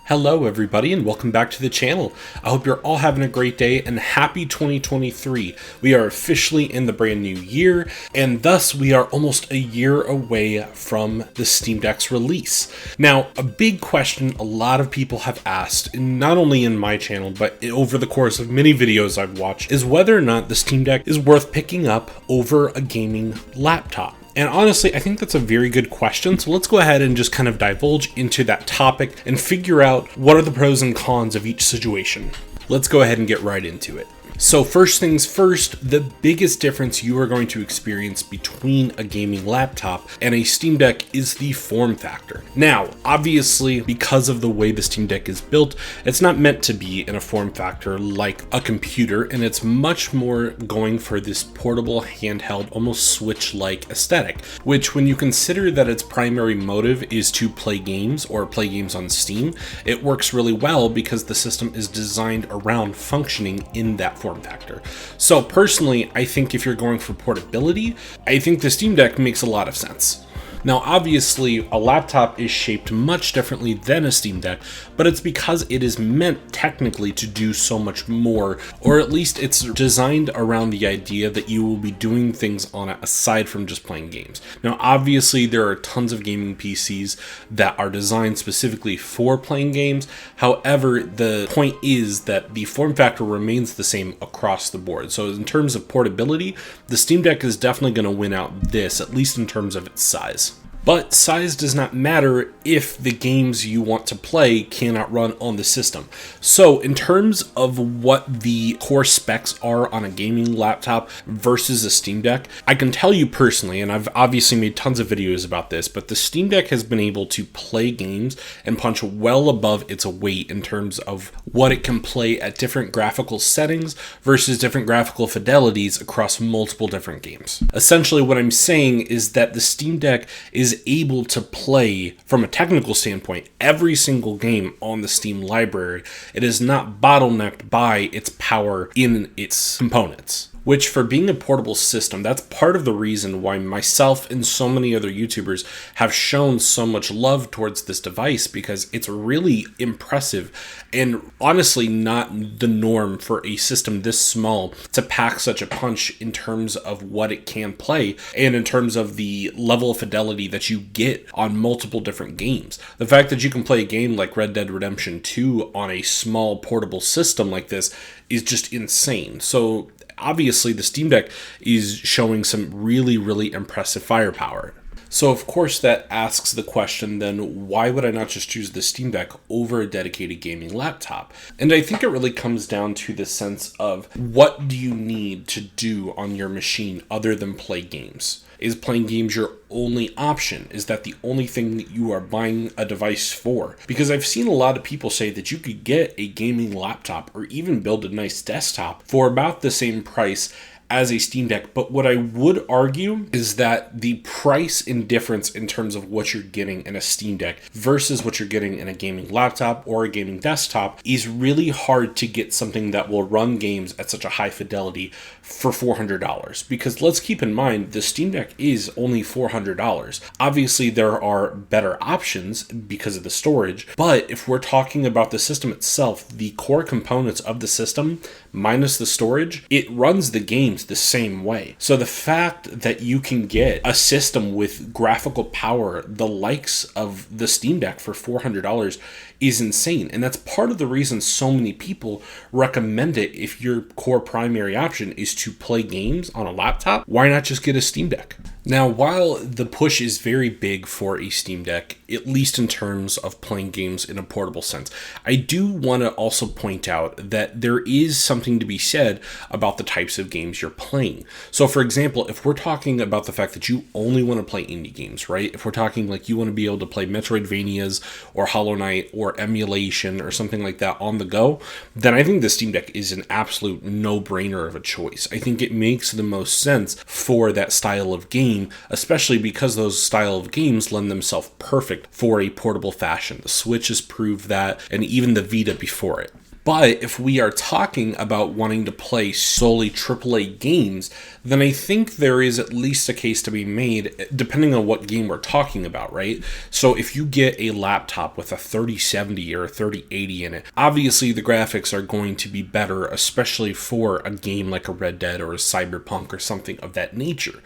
Hello everybody and welcome back to the channel. I hope you're all having a great day and happy 2023. We are officially in the brand new year and thus we are almost a year away from the Steam Deck's release. Now, a big question a lot of people have asked, not only in my channel but over the course of many videos I've watched, is whether or not the Steam Deck is worth picking up over a gaming laptop. And honestly, I think that's a very good question. So let's go ahead and just kind of divulge into that topic and figure out what are the pros and cons of each situation. Let's go ahead and get right into it. So first things first, the biggest difference you are going to experience between a gaming laptop and a Steam Deck is the form factor. Now, obviously, because of the way the Steam Deck is built, it's not meant to be in a form factor like a computer, and it's much more going for this portable, handheld, almost Switch-like aesthetic, which when you consider that its primary motive is to play games or play games on Steam, it works really well because the system is designed around functioning in that form factor. So personally, I think if you're going for portability, I think the Steam Deck makes a lot of sense. Now, obviously, a laptop is shaped much differently than a Steam Deck, but it's because it is meant technically to do so much more, or at least it's designed around the idea that you will be doing things on it aside from just playing games. Now, obviously, there are tons of gaming PCs that are designed specifically for playing games. However, the point is that the form factor remains the same across the board. So in terms of portability, the Steam Deck is definitely going to win out this, at least in terms of its size. But size does not matter if the games you want to play cannot run on the system. So in terms of what the core specs are on a gaming laptop versus a Steam Deck, I can tell you personally, and I've obviously made tons of videos about this, but the Steam Deck has been able to play games and punch well above its weight in terms of what it can play at different graphical settings versus different graphical fidelities across multiple different games. Essentially what I'm saying is that the Steam Deck is able to play, from a technical standpoint, every single game on the Steam library. It is not bottlenecked by its power in its components. Which, for being a portable system, that's part of the reason why myself and so many other YouTubers have shown so much love towards this device, because it's really impressive and honestly not the norm for a system this small to pack such a punch in terms of what it can play and in terms of the level of fidelity that you get on multiple different games. The fact that you can play a game like Red Dead Redemption 2 on a small portable system like this is just insane. So obviously, the Steam Deck is showing some really impressive firepower. So of course that asks the question then, why would I not just choose the Steam Deck over a dedicated gaming laptop? And I think it really comes down to the sense of, what do you need to do on your machine other than play games? Is playing games your only option? Is that the only thing that you are buying a device for? Because I've seen a lot of people say that you could get a gaming laptop or even build a nice desktop for about the same price as a Steam Deck, but what I would argue is that the price difference in terms of what you're getting in a Steam Deck versus what you're getting in a gaming laptop or a gaming desktop is really hard to get something that will run games at such a high fidelity for $400. Because let's keep in mind, the Steam Deck is only $400. Obviously, there are better options because of the storage, but if we're talking about the system itself, the core components of the system, minus the storage, it runs the games the same way. So the fact that you can get a system with graphical power the likes of the Steam Deck for $400 is insane. And that's part of the reason so many people recommend it. If your core primary option is to play games on a laptop, why not just get a Steam Deck? Now, while the push is very big for a Steam Deck, at least in terms of playing games in a portable sense, I do want to also point out that there is something to be said about the types of games you're playing. So, for example, if we're talking about the fact that you only want to play indie games, right? If we're talking like you want to be able to play Metroidvanias or Hollow Knight or emulation or something like that on the go, then I think the Steam Deck is an absolute no-brainer of a choice. I think it makes the most sense for that style of game, especially because those style of games lend themselves perfect for a portable fashion. The Switch has proved that, and even the Vita before it. But if we are talking about wanting to play solely AAA games, then I think there is at least a case to be made, depending on what game we're talking about, right? So if you get a laptop with a 3070 or a 3080 in it, obviously the graphics are going to be better, especially for a game like a Red Dead or a Cyberpunk or something of that nature.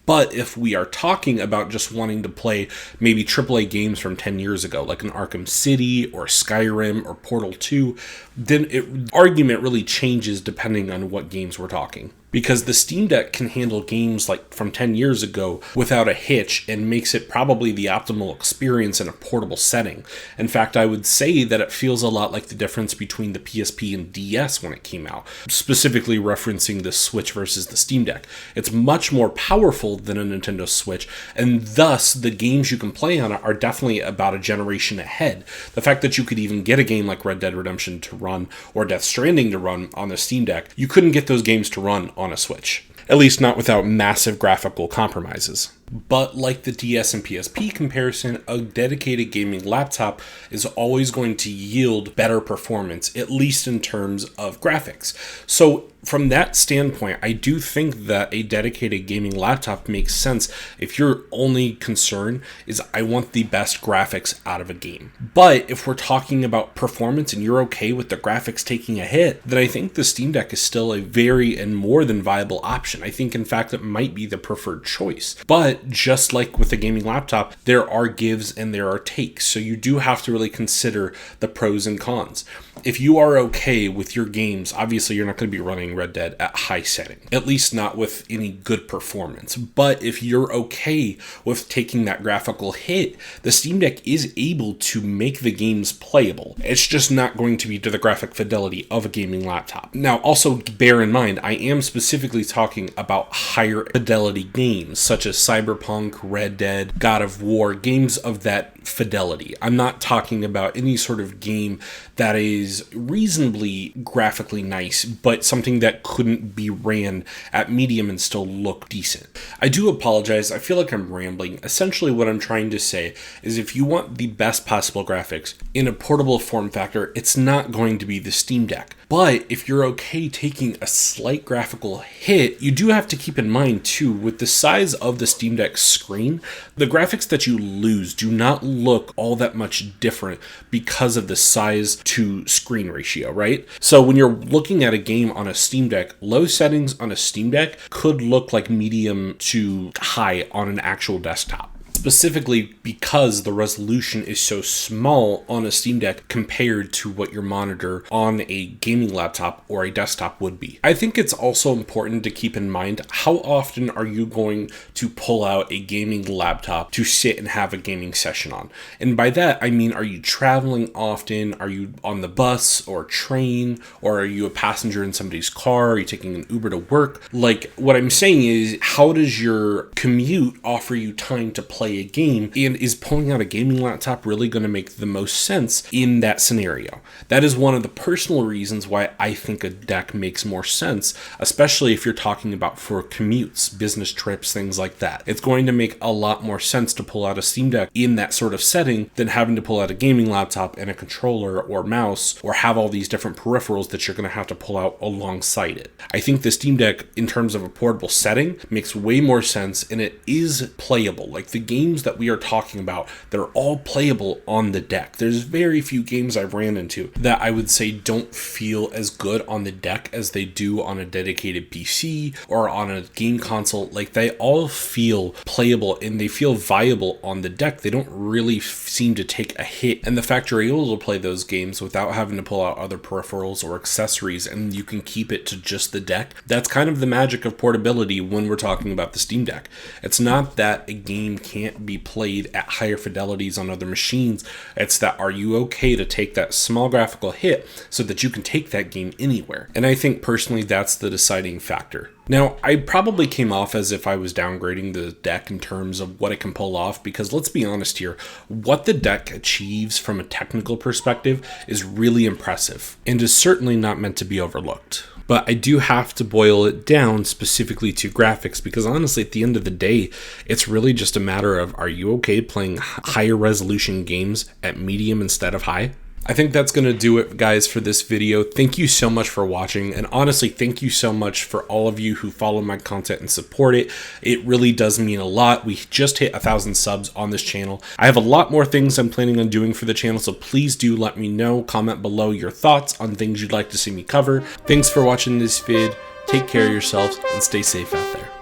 But if we are talking about just wanting to play maybe AAA games from 10 years ago, like an Arkham City or Skyrim or Portal 2, then the argument really changes depending on what games we're talking. Because the Steam Deck can handle games like from 10 years ago without a hitch and makes it probably the optimal experience in a portable setting. In fact, I would say that it feels a lot like the difference between the PSP and DS when it came out, specifically referencing the Switch versus the Steam Deck. It's much more powerful than a Nintendo Switch, and thus the games you can play on it are definitely about a generation ahead. The fact that you could even get a game like Red Dead Redemption to run or Death Stranding to run on the Steam Deck, you couldn't get those games to run on a Switch. At least not without massive graphical compromises. But like the DS and PSP comparison, a dedicated gaming laptop is always going to yield better performance, at least in terms of graphics. So from that standpoint, I do think that a dedicated gaming laptop makes sense if your only concern is I want the best graphics out of a game. But if we're talking about performance and you're okay with the graphics taking a hit, then I think the Steam Deck is still a very and more than viable option. I think in fact it might be the preferred choice. But just like with a gaming laptop, there are gives and there are takes. So you do have to really consider the pros and cons. If you are okay with your games, obviously you're not going to be running Red Dead at high setting, at least not with any good performance. But if you're okay with taking that graphical hit, the Steam Deck is able to make the games playable. It's just not going to be to the graphic fidelity of a gaming laptop. Now, also bear in mind, I am specifically talking about higher fidelity games, such as Cyberpunk, Red Dead, God of War, games of that fidelity. I'm not talking about any sort of game that is reasonably graphically nice, but something that couldn't be ran at medium and still look decent. I do apologize. I feel like I'm rambling. Essentially, what I'm trying to say is if you want the best possible graphics in a portable form factor, it's not going to be the Steam Deck. But if you're okay taking a slight graphical hit, you do have to keep in mind too, with the size of the Steam Deck screen, the graphics that you lose do not look all that much different because of the size to screen ratio, right? So when you're looking at a game on a Steam Deck, low settings on a Steam Deck could look like medium to high on an actual desktop. Specifically because the resolution is so small on a Steam Deck compared to what your monitor on a gaming laptop or a desktop would be. I think it's also important to keep in mind how often are you going to pull out a gaming laptop to sit and have a gaming session on. And by that, I mean, are you traveling often? Are you on the bus or train? Or are you a passenger in somebody's car? Are you taking an Uber to work? Like, what I'm saying is, how does your commute offer you time to play a game, and is pulling out a gaming laptop really going to make the most sense in that scenario? That is one of the personal reasons why I think a deck makes more sense, especially if you're talking about for commutes, business trips, things like that. It's going to make a lot more sense to pull out a Steam Deck in that sort of setting than having to pull out a gaming laptop and a controller or mouse or have all these different peripherals that you're going to have to pull out alongside it. I think the Steam Deck, in terms of a portable setting, makes way more sense, and it is playable. Like the games that we are talking about, they're all playable on the deck. There's very few games I've ran into that I would say don't feel as good on the deck as they do on a dedicated PC or on a game console. Like they all feel playable and they feel viable on the deck. They don't really seem to take a hit. And the fact you're able to play those games without having to pull out other peripherals or accessories and you can keep it to just the deck, that's kind of the magic of portability when we're talking about the Steam Deck. It's not that a game can't be played at higher fidelities on other machines. It's that, are you okay to take that small graphical hit so that you can take that game anywhere? And I think personally that's the deciding factor. Now, I probably came off as if I was downgrading the deck in terms of what it can pull off, because let's be honest here, what the deck achieves from a technical perspective is really impressive and is certainly not meant to be overlooked. But I do have to boil it down specifically to graphics, because honestly, at the end of the day, it's really just a matter of, are you okay playing higher resolution games at medium instead of high? I think that's going to do it, guys, for this video. Thank you so much for watching, and honestly, thank you so much for all of you who follow my content and support it. It really does mean a lot. We just hit 1,000 subs on this channel. I have a lot more things I'm planning on doing for the channel, so please do let me know. Comment below your thoughts on things you'd like to see me cover. Thanks for watching this vid. Take care of yourselves and stay safe out there.